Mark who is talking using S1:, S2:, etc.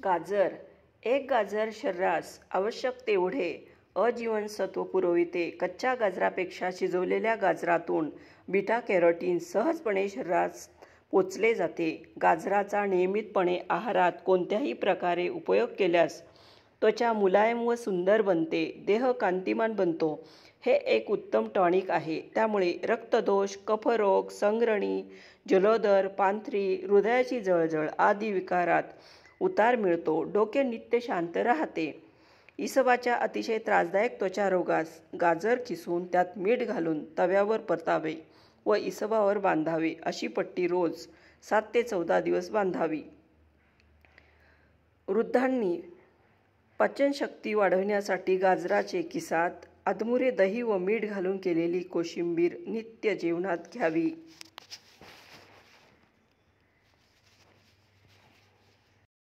S1: गाजर. एक गाजर शरीरास आवश्यक तेवढे अजीवनसत्व पुरविते. कच्च्या गाजरापेक्षा शिजवलेल्या गाजरातून बीटा कॅरोटीन सहजपणे शरीरात पोचले जाते. गाजराचा नियमितपणे आहारात कोणत्याही प्रकारे उपयोग केल्यास त्वचा मुलायम व सुंदर बनते, देह कांतिमान बनतो. हे एक उत्तम टॉनिक आहे. त्यामुळे रक्तदोष, कफरोग, संग्रहणी, जलोदर, पांथरी, हृदयाची जळजळ आदी विकारात उतार मिळतो. डोके नित्य शांत राहते. इसबाच्या अतिशय त्रासदायक त्वचारोगास गाजर किसून त्यात मीठ घालून तव्यावर परतावे व इसबावर बांधावे. अशी पट्टी रोज 7 ते 14 दिवस बांधावी. वृद्धांनी पचनशक्ती वाढविण्यासाठी गाजराचे किसात, अधमुरे, दही व मीठ घालून केलेली कोशिंबीर नित्य जेवणात घ्यावी.